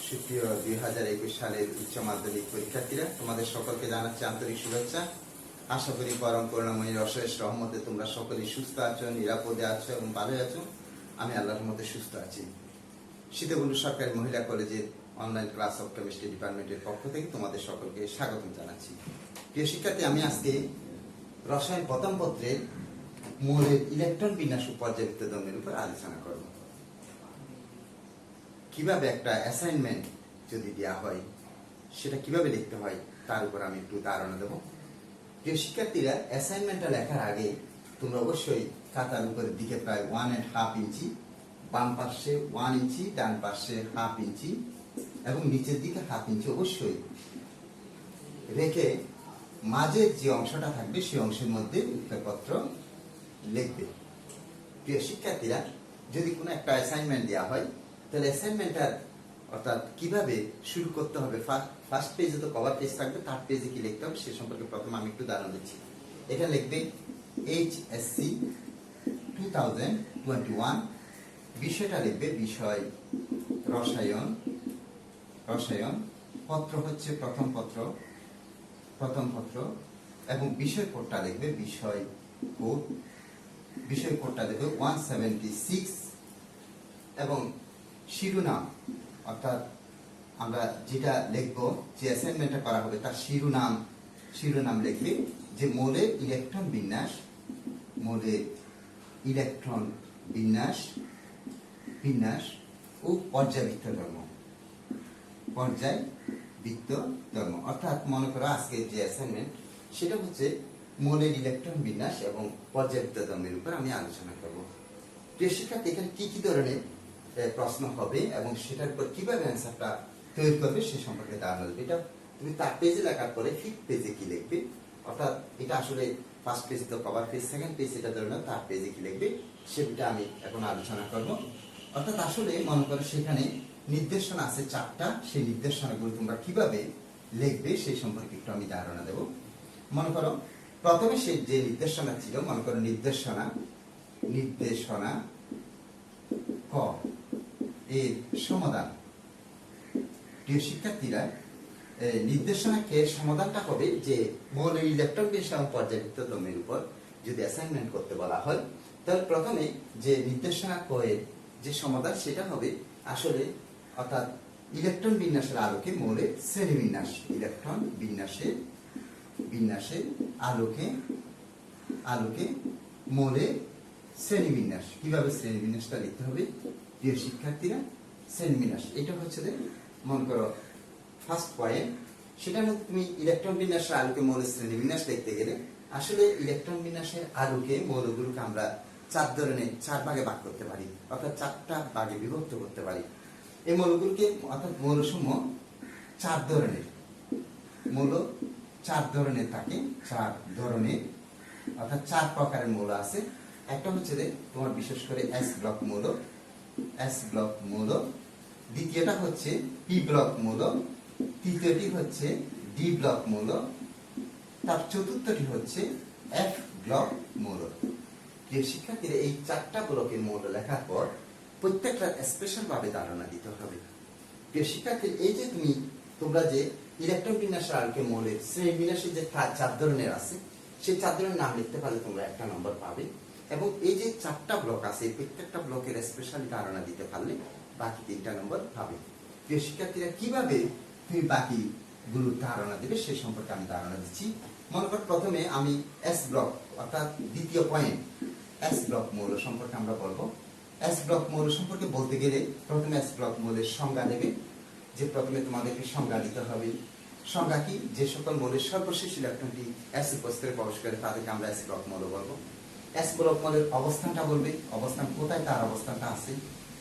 সুপ্রিয় 2021 সালের উচ্চ মাধ্যমিক পরীক্ষার্থীরা, তোমাদের সকলকে জানাচ্ছি আন্তরিক শুভেচ্ছা। আশা করি পরম করুণাময়ীর অশেষ রহমতে তোমরা সকলেই সুস্থ আছো, নিরাপদে আছো এবং ভালো আছো। আমি আল্লাহর রহমতে সুস্থ আছি। সীতাকুণ্ড সরকারি মহিলা কলেজের অনলাইন ক্লাস অফ কেমিস্ট্রি ডিপার্টমেন্টের পক্ষ থেকে তোমাদের সকলকে স্বাগতম জানাচ্ছি। প্রিয় শিক্ষার্থী, আমি আজকে রসায়ন প্রথম পত্রের মৌলের ইলেকট্রন বিন্যাস ও পর্যায়বৃত্ত দ্বন্দ্বের উপর আলোচনা করব। কিভাবে একটা অ্যাসাইনমেন্ট যদি দেওয়া হয় সেটা কিভাবে লিখতে হয় তার উপর আমি একটু ধারণা দেবো। প্রিয় শিক্ষার্থীরা, অ্যাসাইনমেন্টটা লেখার আগে তোমরা অবশ্যই খাতার উপরের দিকে প্রায় 1.5 ইঞ্চি, বাম পাশে 1 ইঞ্চি, ডান পাশে 1/2 ইঞ্চি এবং নিচের দিকে 1/2 ইঞ্চি অবশ্যই রেখে মাঝের যে অংশটা থাকবে সেই অংশের মধ্যে উত্তরপত্র লিখবে। প্রিয় শিক্ষার্থীরা, যদি কোনো একটা অ্যাসাইনমেন্ট দেওয়া হয় তাহলে অ্যাসাইনমেন্টটার অর্থাৎ কিভাবে শুরু করতে হবে, ফার্স্ট পেজে তো কভার পেজ থাকবে, থার্ড পেজে কি লিখতে হবে সে সম্পর্কে প্রথমে আমি একটু ধারণা দিচ্ছি। এখানে লিখবে HSC 2021, বিষয়টা লিখবে বিষয় রসায়ন, পত্র হচ্ছে প্রথম পত্র এবং বিষয় কোডটা লিখবে বিষয় কোডটা লিখবে 176 এবং শিরোনাম অর্থাৎ আমরা যেটা লিখবো, যে অ্যাসাইনমেন্টটা করা হবে তার শিরোনাম লিখবে যে মৌলের ইলেকট্রন বিন্যাস ও পর্যায়বৃত্ত ধর্ম। অর্থাৎ মনে করো আজকে যে অ্যাসাইনমেন্ট সেটা হচ্ছে মৌলের ইলেকট্রন বিন্যাস এবং পর্যায়বৃত্ত ধর্মের উপর আমি আলোচনা করব। প্রিয় শিক্ষার্থী, এখানে কি ধরনের প্রশ্ন হবে এবং সেটার উপর কিভাবে অ্যান্সারটা তৈরি করবে সে সম্পর্কে ধারণা দেবে। এটা তুমি তার পেজে লেখার পরে ফিফথ পেজে কি লিখবে, অর্থাৎ এটা আসলে ফার্স্ট পেজ তো কভার পেজ, সেকেন্ড পেজ এটা ধরে নাও, তার পেজে কি লিখবে সেটা আমি এখন আলোচনা করব। অর্থাৎ আসলে মনে করো সেখানে নির্দেশনা আছে 4টা, সেই নির্দেশনাগুলো তোমরা কিভাবে লিখবে সেই সম্পর্কে একটু আমি ধারণা দেব। মনে করো প্রথমে সে যে নির্দেশনা ছিল, মনে করো নির্দেশনা ক এর সমাধান। প্রিয় শিক্ষার্থীরা, নির্দেশনা কে সমাধানটা হবে যে মৌলের ইলেকট্রন বিন্যাস এবং পর্যায়বৃত্ত ধর্মের উপর যদি অ্যাসাইনমেন্ট করতে বলা হয় তাহলে প্রথমে যে নির্দেশনা ক এর যে সমাধান সেটা হবে আসলে অর্থাৎ ইলেকট্রন বিন্যাসের আলোকে মৌলের শ্রেণীবিন্যাস, ইলেকট্রন বিন্যাসের আলোকে মৌলের শ্রেণীবিন্যাস। কিভাবে শ্রেণীবিন্যাসটা লিখতে হবে প্রিয় শিক্ষার্থীরা? শ্রেণীবিন্যাস এটা হচ্ছে যে মনে করো ফার্স্ট পয়েন্ট, সেটার মধ্যে তুমি ইলেকট্রন বিন্যাসের আলোকে মৌলের শ্রেণীবিন্যাস লিখতে গেলে আসলে ইলেকট্রন বিন্যাসের আলোকে মৌলগুলোকে আমরা 4 ভাগে ভাগ করতে পারি, অর্থাৎ 4টা ভাগে বিভক্ত করতে পারি। এই মৌলগুলোকে অর্থাৎ মৌলসমূহ 4 ধরনের থাকে, 4 ধরনের অর্থাৎ 4 প্রকারের মৌল আছে। একটা হচ্ছে যে তোমার বিশেষ করে S ব্লক মৌল, দ্বিতীয়টা হচ্ছে P ব্লক মৌল, তৃতীয়টি হচ্ছে D ব্লক মৌল, তার চতুর্থটি হচ্ছে F ব্লক মৌল। যে শিক্ষার্থীরা এই 4টা ব্লকের মৌল লেখার পর প্রত্যেকটা স্পেশাল ভাবে ধারণা দিতে হবে। যে শিক্ষার্থীর এই যে তোমরা যে ইলেকট্রন বিন্যাসের আলোকে মৌলের শ্রেণীবিন্যাসের যে 4 ধরনের আছে সেই 4 ধরনের নাম লিখতে পারলে তোমরা 1টা নম্বর পাবে এবং এই যে 4টা ব্লক আছে প্রত্যেকটা ব্লকের স্পেশালি ধারণা দিতে পারলে বাকি 3টা নম্বর পাবে। প্রিয় শিক্ষার্থীরা, কিভাবে তুমি বাকি গুলো ধারণা দেবে সেই সম্পর্কে আমি ধারণা দিচ্ছি। মনে কর প্রথমে আমি S ব্লক অর্থাৎ দ্বিতীয় পয়েন্ট S ব্লক মৌল সম্পর্কে আমরা বলবো। S ব্লক মৌল সম্পর্কে বলতে গেলে প্রথমে S ব্লক মৌলের সংজ্ঞা দেবে, যে প্রথমে তোমাদেরকে সংজ্ঞা দিতে হবে। সংজ্ঞা কি? যে সকল মৌলের সর্বশেষ ইলেকট্রনটি S উপস্তরে প্রবেশ করে তাদেরকে আমরা S ব্লক মৌল বলবো। S ব্লক মৌলের অবস্থানটা বলবে, অবস্থান কোথায় তার অবস্থানটা আছে।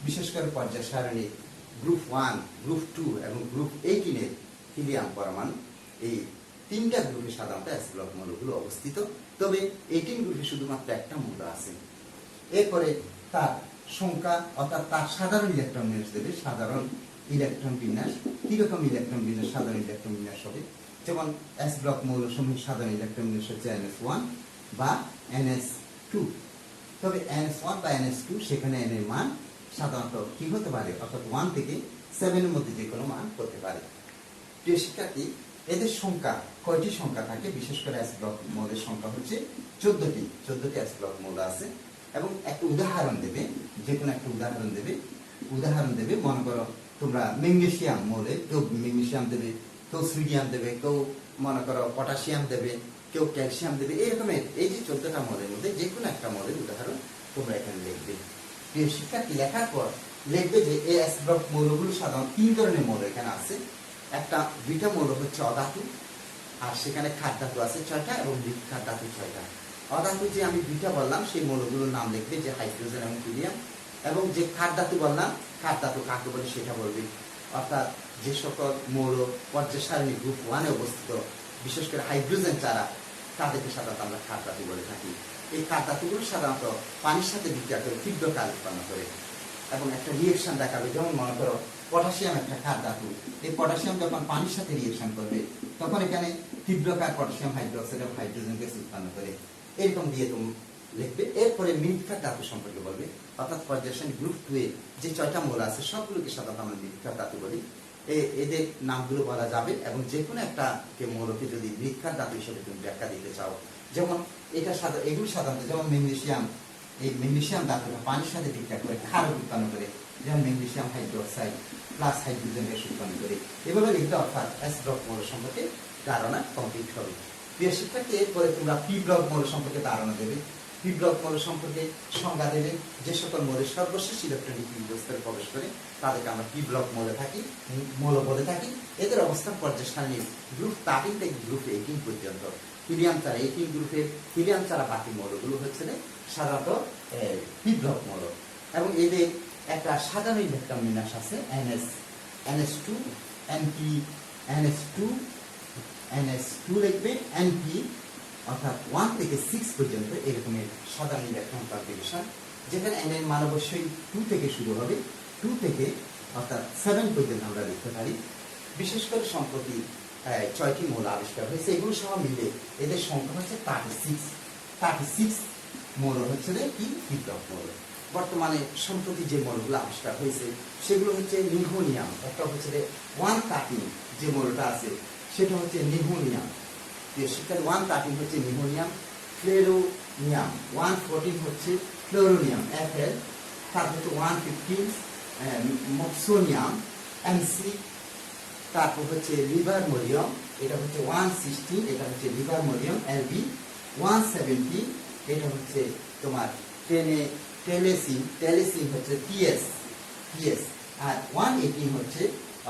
বিশেষ করে পর্যায় সারণী গ্রুপ 1, গ্রুপ 2 এবং গ্রুপ 18 এর হিলিয়াম পরমাণু, এই 3টা গ্রুপে সাধারণত S ব্লক মৌলগুলো অবস্থিত। তবে 18 গ্রুপে শুধুমাত্র 1টা মৌল আছে। এরপরে তার সংখ্যা অর্থাৎ তার সাধারণ ইলেকট্রন বিন্যাস দেবে। সাধারণ ইলেকট্রন বিন্যাস কিরকম ইলেকট্রন বিন্যাস? সাধারণ ইলেকট্রন বিন্যাস হবে যেমন S ব্লক মৌল সমূহের সাধারণ ইলেকট্রন বিন্যাস হচ্ছে NS1 বা NS2। তবে NS1 বা NS2 সেখানে N এর মান সাধারণত কি হতে পারে, অর্থাৎ 1 থেকে 7 এর মধ্যে যে কোনো মান করতে পারে। প্রিয় শিক্ষার্থী, এদের সংখ্যা কয়টি সংখ্যা থাকে? বিশেষ করে এস ব্লক মৌলের সংখ্যা হচ্ছে 14টি এস ব্লক মৌল আছে। এবং একটা উদাহরণ দেবে, যে কোনো একটা উদাহরণ দেবে। মনে করো তোমরা ম্যাগনেসিয়াম মৌলে কেউ ম্যাগনেসিয়াম দেবে, কেউ সোডিয়াম দেবে, কেউ মনে করো পটাশিয়াম দেবে, কেউ ক্যালসিয়াম দেবে। এরকমের এই যে 14টা মৌলের মধ্যে যে কোনো একটা মৌলের উদাহরণ তোমরা এখানে লিখবে। প্রিয় শিক্ষার্থী, লেখার পর লিখবে যে এই এস ব্লক মৌলগুলো সাধারণত 3 ধরনের মৌল এখানে আছে। একটা দুইটা মৌল হচ্ছে অধাতু, আর সেখানে ক্ষার ধাতু আছে 6টা এবং ক্ষার ধাতু 6টা। অধাতু যে আমি দুইটা বললাম সেই মৌলগুলোর নাম লিখবে, যে হাইড্রোজেন এবং হিলিয়াম। এবং যে ক্ষার ধাতু বললাম, ক্ষার ধাতু কাকে বলে সেটা বলবে। অর্থাৎ যে সকল মৌল পর্যায় সারণী গ্রুপ 1-এ অবস্থিত, বিশেষ করে হাইড্রোজেন ছাড়া, তাদেরকে সাধারণত আমরা ক্ষার ধাতু বলে থাকি। এই ক্ষার ধাতুগুলো সাধারণত পানির সাথে বিক্রিয়া করে তীব্র কাজ উৎপন্ন করে এবং একটা রিয়েকশন দেখাবে। যেমন মনে করো পটাশিয়াম একটা ক্ষার ধাতু, এই পটাশিয়াম যখন পানির সাথে রিয়েকশন করবে তখন এখানে তীব্রকার পটাশিয়াম হাইড্রোক্সাইড এবং হাইড্রোজেন গ্যাস উৎপন্ন করে। এরকম দিয়ে তুমি লিখবে। এরপরে মৃৎক্ষার ধাতু সম্পর্কে বলবে, অর্থাৎ পর্যায় গ্রুপ 2-এ যে 6টা মৌল আছে সবগুলোকে সাধারণত আমরা মৃৎক্ষার ধাতু বলি। এদের নামগুলো বলা যাবে এবং যে কোনো একটা মৌলকে যদি মৃৎক্ষার ধাতু হিসেবে তুমি ব্যাখ্যা দিতে চাও, যেমন এগুলো সাধারণত যেমন ম্যাগনেসিয়াম, এই ম্যাগনেসিয়াম ধাতুটা পানির সাথে বিক্রিয়া করে ক্ষার উৎপন্ন করে, যেমন magnesium hydroxide plus hydrogen gas উৎপন্ন করে। এভাবে লিখতে অর্থাৎ এস ব্লক মৌল সম্পর্কে ধারণা কমপ্লিট হবে। প্রিয় শিক্ষার্থী, এরপরে তোমরা পি ব্লক মৌল সম্পর্কে ধারণা দেবে। পি ব্লক মৌল সম্পর্কে সংজ্ঞা দেবে। যে সকল মৌলের সর্বশেষ ইলেকট্রনিক স্তরে প্রবেশ করে তাদেরকে আমরা পি ব্লক মৌল বলে থাকি। এদের অবস্থান পর্যায় সারণী গ্রুপ 13 থেকে গ্রুপ 18 পর্যন্ত। হিলিয়াম ছাড়া 18 গ্রুপের হিলিয়াম ছাড়া বাকি মৌলগুলো হচ্ছে সাধারণত পি ব্লক মৌল। এবং এদের একটা সাধারণ ইলেকট্রন বিন্যাস আছে NS2 NP NS2 লিখবে, NP অর্থাৎ 1 থেকে 6 পর্যন্ত এরকমের সাধারণ ইলেকট্রন কনফিগারেশন, যেখানে N এর মান অবশ্যই 2 থেকে শুরু হবে, 2 থেকে অর্থাৎ 7 পর্যন্ত আমরা লিখতে পারি। বিশেষ করে সম্প্রতি 6টি মৌল আবিষ্কার হয়েছে, এগুলো সহ মিলে এদের সংখ্যা হচ্ছে 36 মৌল হচ্ছে কি পি ব্লক মৌল। বর্তমানে সম্প্রতি যে মৌলগুলো আবিষ্কার হয়েছে সেগুলো হচ্ছে নিউমোনিয়াম, একটা হচ্ছে 113 যে মৌলটা আছে সেটা হচ্ছে নিউমোনিয়াম। শিক্ষার 113 হচ্ছে নিউমোনিয়াম, ফ্লেরোনিয়াম 114 হচ্ছে ফ্লোরোনিয়াম FL, তারপর হচ্ছে 115 মক্সোনিয়াম MC, তারপর হচ্ছে লিভারমোরিয়াম, এটা হচ্ছে 116, এটা হচ্ছে লিভারমোরিয়াম LB, 170 এটা হচ্ছে তোমার টেলেসিন হচ্ছে TS, আর 118 হচ্ছে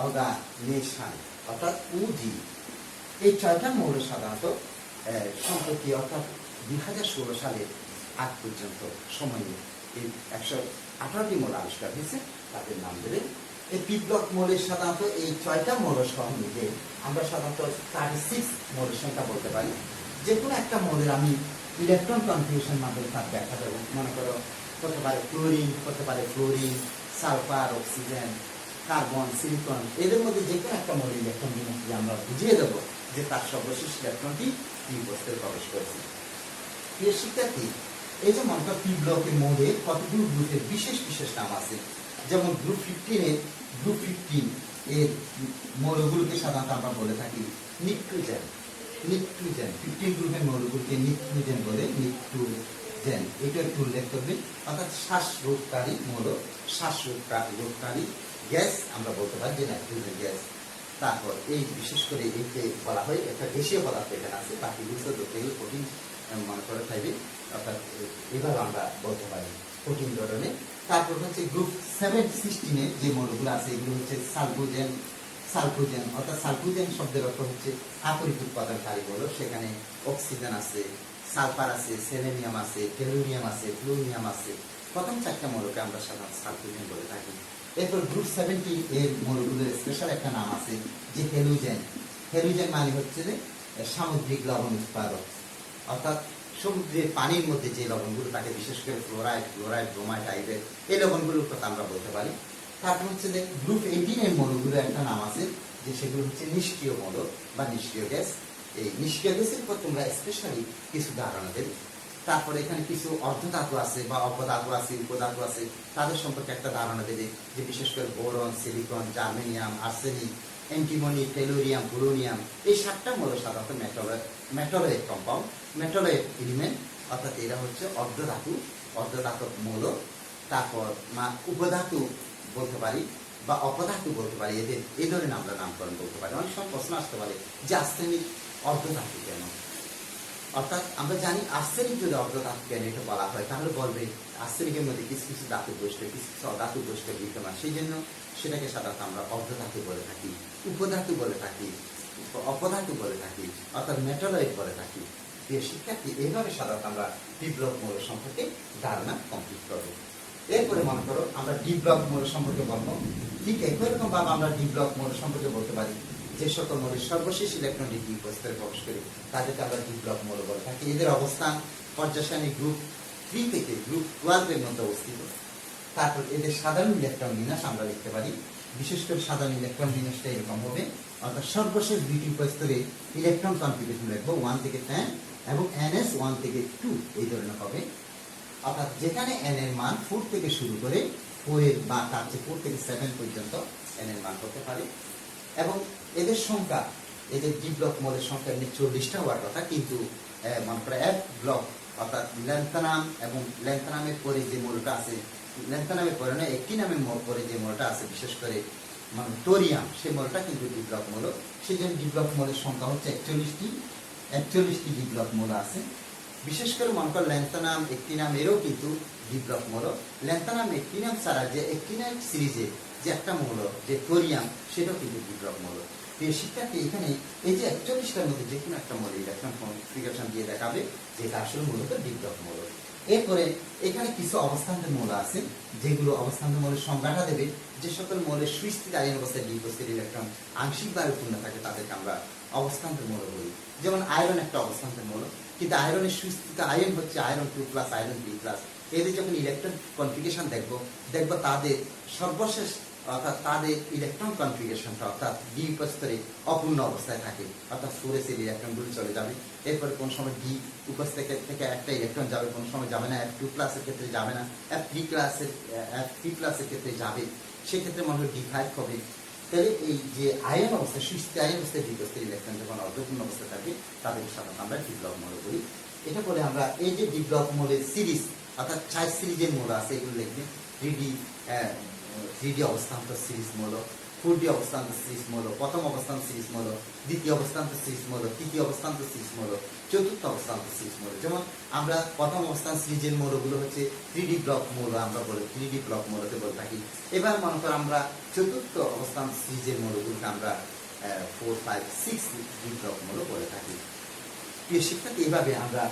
অর্গানেশন অর্থাৎ UG। এই 6টা মৌল সাধারণত সম্প্রতি অর্থাৎ 2016 সালের আগ পর্যন্ত সময়ে এই 118টি মৌল আবিষ্কার হয়েছে, তাদের নাম দেবে। এই পি ব্লক মৌলের সাধারণত এই 6টা মৌল সহ মিলে আমরা সাধারণত 36 মৌলের সংখ্যা বলতে পারি। যে কোনো একটা মৌলের আমি ইলেকট্রন কনফিগারেশন মাধ্যমে তার ব্যাখ্যা দেবো। মনে করো হতে পারে ক্লোরিন, হতে পারে fluorine, sulphur, oxygen, carbon, silicon, এদের মধ্যে যে কোনো একটা মৌলের ইলেকট্রন বিন্যাসটি আমরা বুঝিয়ে দেবো যে তার সর্বশেষ ইলেকট্রনটি পি বস্তুতে প্রবেশ করেছে। প্রিয় শিক্ষার্থী, এই যে মনে করো পি ব্লকের মধ্যে কতগুলো গ্রুপের বিশেষ নাম আছে। যেমন গ্রুপ 15 এর মৌলগুলোকে সাধারণত আমরা বলে থাকি নিট্রোজেন। 15 গ্রুপের মৌলগুলোকে নিট্রোজেন বলে, নিট্রোজেন এটা একটু উল্লেখ করবে। অর্থাৎ শ্বাসরোধকারী মৌল, শ্বাসরোধকারী গ্যাস আমরা বলতে পারি যে নাইট্রোজেন গ্যাস। তারপর এই বিশেষ করে একে বলা হয় একটা গ্যাসীয় পদার্থ এখানে আছে, বাকিগুলো ধরতে গেলে কঠিন মনে করে থাকবে, অর্থাৎ এভাবে আমরা বলতে পারি কঠিন ধরনের। তারপর হচ্ছে গ্রুপ 16 যে মৌলগুলো আছে এগুলো হচ্ছে সালফোজেন অর্থাৎ সালফোজেন শব্দের অর্থ হচ্ছে আকরিক উৎপাদনকারী মৌল। সেখানে অক্সিজেন আছে, সালফার আছে, সেলেনিয়াম আছে, টেলুরিয়াম আছে, ফ্লুরিয়াম আছে। প্রথম 4টা মৌলকে আমরা সাধারণত সালফোজেন বলে থাকি। এরপর গ্রুপ 17 এর মৌলগুলোর স্পেশাল একটা নাম আছে যে হেলুজেন মানে হচ্ছে যে সামুদ্রিক লবণ উৎপাদক, অর্থাৎ সমুদ্রের পানির মধ্যে যে লবণগুলো থাকে, বিশেষ করে ক্লোরাইড, ব্রোমাইড, টাইপের এই লবণগুলোর কথা আমরা বলতে পারি। তারপর হচ্ছে যে গ্রুপ 18 এর মৌলগুলোর একটা নাম আছে যে সেগুলো হচ্ছে নিষ্ক্রিয় মৌল বা নিষ্ক্রিয় গ্যাস। এই নিষ্ক্রিয় গ্যাসের উপর তোমরা স্পেশালি কিছু ধারণা দেবে। তারপরে এখানে কিছু অর্ধধাতু আছে বা অপধাতু আছে, উপধাতু আছে, তাদের সম্পর্কে একটা ধারণা দেবে, যে বিশেষ করে boron, silicon, germanium, arsenic, antimony, tellurium, polonium, এই 7টা মৌল সাধারণত মেটালয়েড কম্পাউন্ড, মেটালয়েড এলিমেন্ট, অর্থাৎ এরা হচ্ছে অর্ধধাতব মৌল। তারপর উপধাতু বলতে পারি বা অপধাতু বলতে পারি, এদের এই ধরনের আমরা নামকরণ বলতে পারি। অনেক সময় প্রশ্ন আসতে পারে যে আর্সেনিক অর্ধধাতু কেন? অর্থাৎ আমরা জানি আর্সেনিক যদি অর্ধধাতু কেন এটা বলা হয়, তাহলে বলবে আর্সেনিকের মধ্যে কিছু কিছু ধাতু বৈশিষ্ট্য, কিছু কিছু অধাতু বৈশিষ্ট্য বিদ্যমান, সেই জন্য সেটাকে সাধারণত আমরা অর্ধধাতু বলে থাকি, উপধাতু বলে থাকি, অপধাতু বলে থাকি, অর্থাৎ মেটালয়েড বলে থাকি। প্রিয় শিক্ষার্থী, এইভাবে সাধারণত আমরা ডি ব্লক মৌল সম্পর্কে ধারণা কমপ্লিট করবো। এরপরে মনে করো আমরা ডি ব্লক মৌল সম্পর্কে বলবো। ঠিক একই রকম ভাবে আমরা ডি ব্লক মৌল সম্পর্কে বলতে পারি যে সকল মৌলের সর্বশেষ ইলেকট্রন ডি স্তরে প্রবেশ করে তাদেরকে আমরা ডি ব্লক মৌল বলে থাকি। এদের অবস্থান পর্যায়সারণী গ্রুপ 3 থেকে গ্রুপ 12 এর মধ্যে অবস্থিত। তারপর এদের সাধারণ ইলেকট্রন বিন্যাস আমরা লিখতে পারি। বিশেষ করে সাধারণ ইলেকট্রন বিন্যাসটা এরকম হবে, অর্থাৎ সর্বশেষ দুইটি স্তরে ইলেকট্রন কনফিগারেশন লিখবো 1 থেকে 10 এবং NS 1 থেকে 2 এই ধরনের হবে। অর্থাৎ যেখানে n এর মান 4 থেকে শুরু করে 4 এর বা তার চেয়ে 4 থেকে 7 পর্যন্ত n এর মান করতে পারে। এবং এদের সংখ্যা, এদের ডি ব্লক মৌলের সংখ্যা এমনি 40টা হওয়ার কথা, কিন্তু মনে করে এক ব্লক অর্থাৎ ল্যান্থানাম এবং ল্যান্থানামের পরে যে মৌলটা আছে, ল্যান্থানামের পরে না একটি নামের পরে যে মৌলটা আছে, বিশেষ করে মানে টোরিয়াম, সেই মৌলটা কিন্তু ডি ব্লক মৌল। সেই জন্য ডি ব্লক মৌলের সংখ্যা হচ্ছে 41টি ডি ব্লক মৌল আছে। বিশেষ করে মনে করো ল্যান্থানাম, অ্যাক্টিনাম এরও কিন্তু ডি ব্লক মৌল। ল্যান্থানাম, অ্যাক্টিনাম ছাড়া যে অ্যাক্টিনাম সিরিজে যে একটা মৌল যে টোরিয়াম, সেটাও কিন্তু ডি ব্লক মৌল। প্রিয় শিক্ষার্থী, এখানে এই যে 41টার মধ্যে যে কোনো একটা মৌল ইলেকট্রন কনফিগারেশন দিয়ে দেখাবে যে এটা আসলে মূলত ডি ব্লক মৌল। এরপরে এখানে কিছু অবস্থান্তর মৌল আছে, যেগুলো অবস্থান্তর মৌলের সংজ্ঞাটা দেবে। যে সকল মৌলের সুস্থিত আয়ন অবস্থায় ডি উপস্থিত ইলেকট্রন আংশিকভাবে পূর্ণ থাকে তাদেরকে আমরা অবস্থান্তর মৌল বলি। যেমন আয়রন একটা অবস্থান্তর মৌল, কিন্তু আয়রনের সুস্থিত আয়ন হচ্ছে আয়রন 2+, আয়রন 3+। এদের যখন ইলেকট্রন কনফিগারেশন দেখব তাদের সর্বশেষ অর্থাৎ তাদের ইলেকট্রন কনফিগারেশনটা অর্থাৎ ডি উপস্তরে অপূর্ণ অবস্থায় থাকে, অর্থাৎ 4s এর ইলেকট্রনগুলো চলে যাবে। এরপরে কোন সময় ডি উপস্থিত থেকে একটা ইলেকট্রন যাবে, কোন সময় যাবে না, F2+ এর ক্ষেত্রে যাবে না, F3+ এর ক্ষেত্রে যাবে, সেক্ষেত্রে মনে হয় D5 হবে। তাহলে এই যে আয়ন অবস্থা, সুস্থিত আয়ন অবস্থায় ডি উপস্থিত ইলেকট্রন যখন অর্ধপূর্ণ অবস্থায় থাকে তাদেরকে সাধারণত আমরা ডি ব্লক মৌল বলি। এটা বলে আমরা এই যে ডি ব্লক মৌলের সিরিজ অর্থাৎ 4 সিরিজের মৌল আছে, এগুলো লিখবে 3D অবস্থান্তর সিরিজ মৌল, 4D অবস্থান্তর সিরিজ মৌল, প্রথম অবস্থান্ত সিরিজ মৌল, দ্বিতীয় অবস্থান্ত সিরিজ মৌল, তৃতীয় অবস্থান্ত সিরিজ মৌল, চতুর্থ অবস্থান্ত সিরিজ মৌল। যেমন আমরা প্রথম অবস্থান সিরিজের মৌলগুলো হচ্ছে 3D ব্লক মৌল, আমরা বলি 3D ব্লক মৌলতে বলে থাকি। এবার মনে করো আমরা চতুর্থ অবস্থান সিরিজের মৌলগুলোকে আমরা 4, 5, 6D ব্লক মৌল বলে থাকি। প্রিয় শিক্ষার্থী, এইভাবে আমরা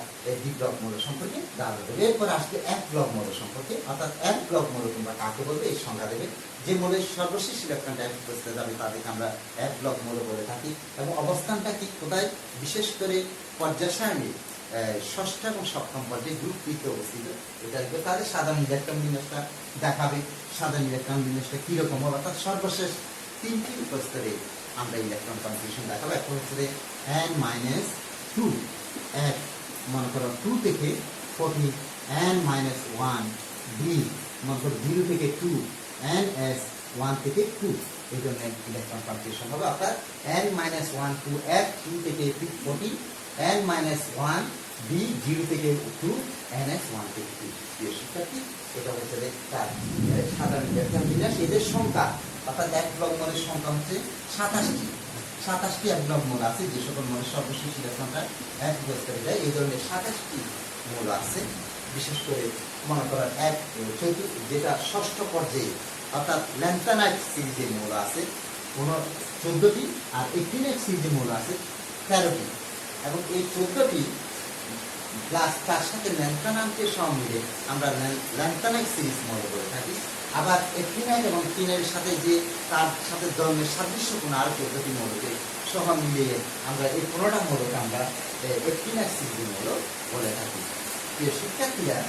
ডি ব্লক মৌল সম্পর্কে ধারণা দেবো। এরপর আসবে এক ব্লক মৌল সম্পর্কে, অর্থাৎ এক ব্লক মৌল তোমরা কাকে বলবে এই সংজ্ঞা দেবে। যে মৌলের সর্বশেষ ইলেকট্রনটা এক উপস্থিত যাবে তাদেরকে আমরা এক ব্লক মৌল বলে থাকি। এবং অবস্থানটা কি কোথায়? বিশেষ করে পর্যায় সারণী 6ষ্ঠ এবং 7ম পর্যায়ে গ্রুপ 3 অবস্থিত। এটা লিখবে। তাদের সাধারণ ইলেকট্রন বিন্যাসটা দেখাবে। সাধারণ ইলেকট্রন বিন্যাসটা কিরকম হবে, অর্থাৎ সর্বশেষ 3টি উপস্তরে আমরা ইলেকট্রন কনফিগারেশন দেখাবো। এখন হচ্ছে n-2 এক মনে করো 2 থেকে 40 n-1 b মনে করো 0 থেকে 2 ns 1 থেকে 2 এই ধরনের ইলেকট্রন কনফিগারেশন হবে। অর্থাৎ n-1 2 f 2 থেকে 40 n-1 b 0 থেকে 2 ns 1 থেকে 2। প্রিয় শিক্ষার্থী, এটা হচ্ছে তার সাধারণ ইলেকট্রন বিন্যাস। এদের সংখ্যা অর্থাৎ এক ব্লক মৌলের সংখ্যা হচ্ছে 27টি এক ব্লক মৌল আছে। যে সকল মৌলের সর্বশেষ ইলেকট্রনটা এক উপস্তরে যায়, এই ধরনের 27টি মৌল আছে। বিশেষ করে মনে করার যেটা 6ষ্ঠ পর্যায়ে অর্থাৎ ল্যান্থানাইট সিরিজের মৌল আছে 14টি, আর অ্যাক্টিনাইট সিরিজের মৌল আছে 13টি। এবং এই 14টি প্লাস তার সাথে ল্যান্থানামকে সহ মিলে আমরা ল্যান্থানাইট সিরিজ মৌল বলে থাকি। আবার অ্যাক্টিনাইট এবং অ্যাক্টিনাইটের সাথে যে তার সাথে ধর্মের সাদৃশ্যপূর্ণ আরো 14টি মৌলকে সহ মিলিয়ে আমরা এই 15টা মৌলকে আমরা অ্যাক্টিনাইট সিরিজের মৌল বলে থাকি। প্রিয় শিক্ষার্থীরা,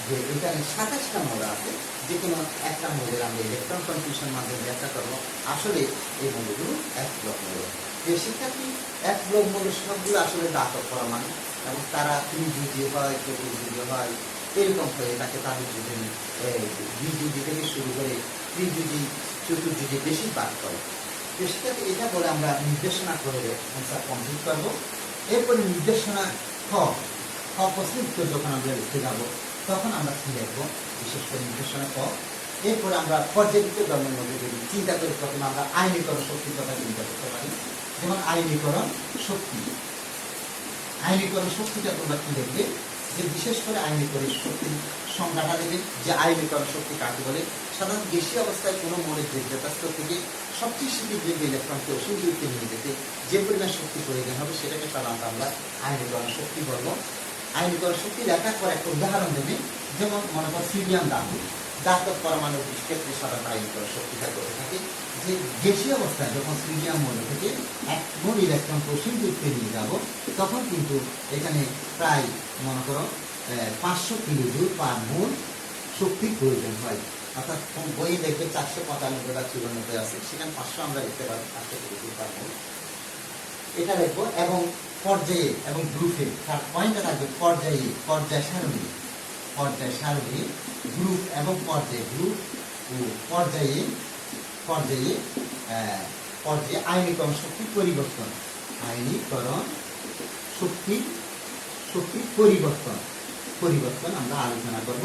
যে এখানে 27টা মৌল আছে, যে কোনো একটা মৌলের আমরা ইলেকট্রন কনফিগারেশন মাধ্যমে ব্যাখ্যা করবো। আসলে এই মৌলগুলো এক ব্লক মৌল। যে শিক্ষার্থী এক ব্লক মূল সবগুলো আসলে দাতক পরমাণু এবং তারা ত্রিযুজীয় হয়, চতুর্যুজীয় হয়, এরকম হয়ে থাকে। তাদের যদি দ্বিযুজি থেকে শুরু করে ত্রিযুজি চতুর্যুজি বেশিরভাগ করে। তো শিক্ষার্থী এটা বলে আমরা নির্দেশনা করে অ্যান্সার কমপ্লিট করবো। এরপরে নির্দেশনা খ প্রশ্নের উত্তর যখন আমরা লিখতে যাবো তখন আমরা কি লিখবো, বিশেষ করে নির্দেশনা ক। এরপরে আমরা পর্যায়বৃত্ত ধর্মের মধ্যে যদি চিন্তা করে প্রথমে আমরা আইনীকরণ শক্তির কথা চিন্তা করতে পারি। যেমন আইনীকরণ শক্তি, আইনীকরণ শক্তিটা তোমরা কি দেখবে যে বিশেষ করে আইনীকরণ শক্তির সংজ্ঞাটা দেবে যে আইনীকরণ শক্তি কাকে বলে। সাধারণত গ্যাসীয় অবস্থায় কোনো মৌলের স্তর থেকে সবচেয়ে শীঘ্র যে ইলেকট্রনকে অসীম দূরত্বে নিয়ে যেতে যে পরিমাণ শক্তি প্রয়োজন হবে সেটাকে সাধারণত আমরা আইনীকরণ শক্তি বলবো। আইনীকরণ শক্তি লেখার পর একটা উদাহরণ দেবে, যেমন মনে কর সোডিয়াম ধাতু, দাতক পরমাণুর ক্ষেত্রে সাধারণত আইনীকরণ শক্তিটা করে থাকে যে গ্যাসীয় অবস্থায় যখন সোডিয়াম মৌল থেকে এক মোল ইলেকট্রন অসীম দূরত্বে নিয়ে যাব তখন কিন্তু এখানে প্রায় মনে করো 500 কিলোজুল পার মোল শক্তির প্রয়োজন হয়। অর্থাৎ বইয়ে দেখবে 495 বা 94 আছে, সেখানে 500 আমরা লিখতে পারি, 500 কিলোজুল পার মোল এটা লিখবো। এবং পর্যায়ে এবং গ্রুপে তার পয়েন্টটা থাকবে পর্যায়ে, পর্যায় সারণী গ্রুপ এবং পর্যায়ে, গ্রুপ ও পর্যায়ে আইনীকরণ শক্তির পরিবর্তন, আইনীকরণ শক্তির পরিবর্তন আমরা আলোচনা করব।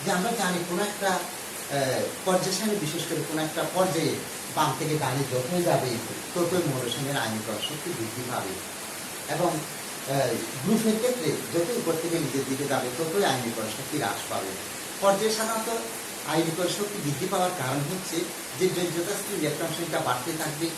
যে আমরা জানি কোন একটা পর্যায় সারণী, বিশেষ করে কোন একটা পর্যায়ে বাম থেকে ডানে যতই যাবে ততই মৌলসমূহের আইনীকরণ শক্তি বৃদ্ধি পাবে, এবং গ্রুপের ক্ষেত্রে যতই উপর থেকে নিচের দিকে যাবে ততই আইনীকরণ শক্তি হ্রাস পাবে। পর্যায়ে সাধারণত আইনীকরণ শক্তি বৃদ্ধি পাওয়ার কারণ হচ্ছে যে যথাস্থির ইলেকট্রন সংখ্যা বাড়তে থাকবে।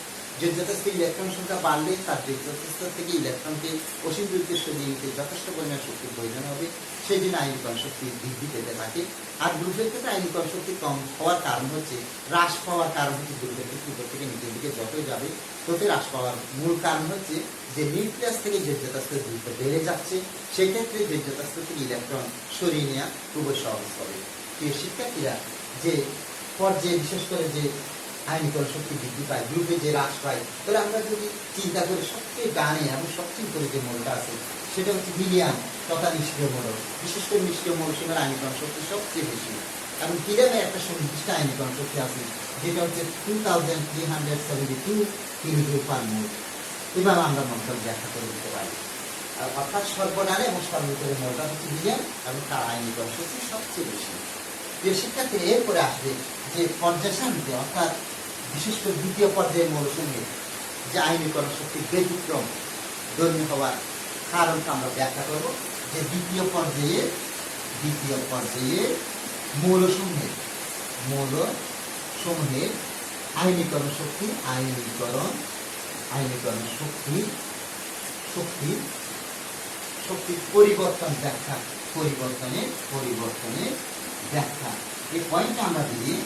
যথাস্থির ইলেকট্রন সংখ্যা বাড়লে তার যথাস্থ থেকে ইলেকট্রনকে অসীম দূরত্বে সরিয়ে নিতে যথেষ্ট পরিমাণ শক্তির প্রয়োজন হবে, সেই জন্য আইনীকরণ শক্তি বৃদ্ধি পেতে থাকে। আর গ্রুপের ক্ষেত্রে আইনীকরণ শক্তি কম হওয়ার কারণ হচ্ছে, হ্রাস পাওয়ার কারণ হচ্ছে গ্রুপের ক্ষেত্রে উপর থেকে নিচের দিকে যতই যাবে ততই হ্রাস পাওয়ার মূল কারণ হচ্ছে যে নিউক্লিয়াস থেকে যে যথাস্থের দূরত্ব বেড়ে যাচ্ছে, সেই ক্ষেত্রে যে যথাস্থ থেকে ইলেকট্রন সরিয়ে নেওয়া খুবই সহজ হবে। প্রিয় শিক্ষার্থীরা, যে পর্যায়ে বিশেষ করে যে আইনীকরণ শক্তি বৃদ্ধি পায়, গ্রুপে যে হ্রাস পায়, তাহলে আমরা যদি চিন্তা করি সবচেয়ে ডানে এবং সবচেয়ে উপরে যে মৌলটা আছে সেটা হচ্ছে হিলিয়াম তথা নিষ্ক্রিয় মৌল। বিশেষ করে নিষ্ক্রিয় মৌলসমূহের আইনীকরণ শক্তি সবচেয়ে বেশি, এবং হিলিয়ামের একটা সুনির্দিষ্ট আইনীকরণ শক্তি আছে যেটা হচ্ছে 2372 কিলোজুল পার মোল। এভাবে আমরা মন্তব্য ব্যাখ্যা করে দিতে পারি। অর্থাৎ সর্বডানে এবং সর্বোপরি মৌলটা হচ্ছে হিলিয়াম এবং তার আইনীকরণ শক্তি সবচেয়ে বেশি। যে শিক্ষার্থী এরপরে আসবে যে পর্যায় সারণীতে, অর্থাৎ বিশেষ করে দ্বিতীয় পর্যায়ের মৌলসমূহের যে আইনীকরণ শক্তির ব্যতিক্রম ধর্মী হওয়ার কারণটা আমরা ব্যাখ্যা করব। যে দ্বিতীয় পর্যায়ে মৌলসমূহের আইনীকরণ শক্তির পরিবর্তনের ব্যাখ্যা। এই পয়েন্টটা আমরা দিই,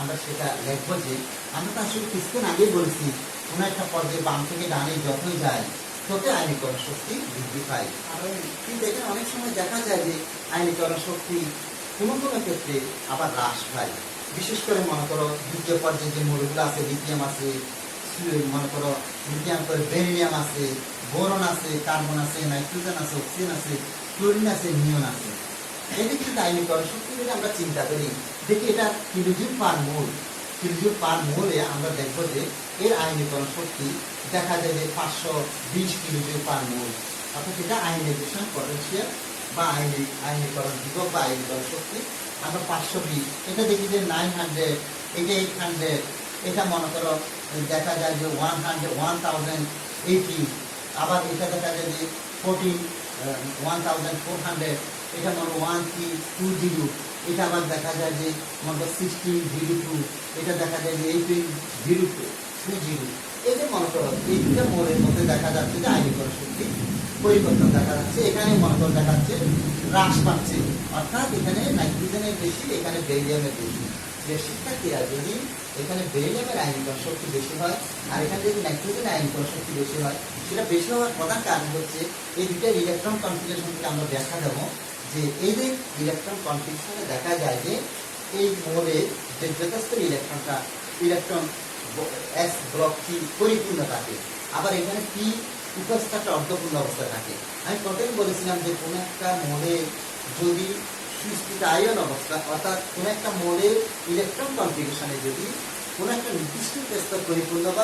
আমরা সেটা লিখবো যে আমরা তো আসলে কিছুক্ষণ আগেই বলেছি কোনো একটা পর্যায়ে বাম থেকে ডানে যতই যায় ততই আইনীকরণ শক্তি বৃদ্ধি পায়। কিন্তু এখানে অনেক সময় দেখা যায় যে আইনীকরণ শক্তি কোনো ক্ষেত্রে আবার হ্রাস পায়। বিশেষ করে মনে করো দ্বিতীয় পর্যায়ে যে মৌলগুলো আছে, লিথিয়াম আছে, মনে করো লিথিয়াম করে বেরিলিয়াম আছে, বোরন আছে, কার্বন আছে, নাইট্রোজেন আছে, অক্সিজেন আছে, ক্লোরিন আছে, নিয়ন আছে। এদের কিন্তু আইনীকরণ শক্তি যদি আমরা চিন্তা করি, দেখি এটা কিলোজুল পার মোলে আমরা দেখবো যে এর আইনীকরণ শক্তি দেখা যায় যে 520 কিলোজুল পার মোল। অর্থাৎ এটা আয়নাইজেশন পটেনশিয়াল বা আইনীকরণ ধ্রুবক বা আইনীকরণ শক্তি আমরা 520। এটা দেখি যে 900, এটা 800, এটা মনে করো দেখা যায় যে 1080, আবার এটা দেখা যায় যে 1400, এটা মনে 1320, এটা আবার দেখা যায় যে মনে 1602, এটা দেখা যায় যে 1802। এই যে মনে করো এই দুটো মোড়ের মধ্যে দেখা যাচ্ছে যে আইনীকরণ শক্তি পরিবর্তন দেখা যাচ্ছে। এখানে মনে করো দেখাচ্ছে হ্রাস পাচ্ছে, অর্থাৎ এখানে নাইট্রোজেনের বেশি, এখানে বেরিলিয়ামের বেশি। যে শিক্ষার্থীরা যদি এখানে বেরিলিয়ামের আইনীকরণ শক্তি বেশি হয় আর এখানে যদি নাইট্রোজেনের আইনীকরণ শক্তি বেশি হয়, সেটা বেশি হওয়ার প্রধান কারণ হচ্ছে এই দুটো ইলেকট্রন কনফিগারেশন থেকে আমরা দেখা দেবো যে এই যে ইলেকট্রন কনফিগারেশনে দেখা যায় যে এই মোড়ে যে যথেষ্ট ইলেকট্রন এস ব্লকটি পরিপূর্ণ থাকে, আবার এখানে পি উপস্থিত একটা অর্ধপূর্ণ অবস্থায় থাকে। আমি প্রথমে বলেছিলাম যে কোনো একটা মোলে যদি সুস্থিত আয়ন অবস্থা অর্থাৎ কোনো একটা মোলের ইলেকট্রন কনফিগারেশনে যদি কোনো একটা নির্দিষ্ট স্তর পরিপূর্ণ বা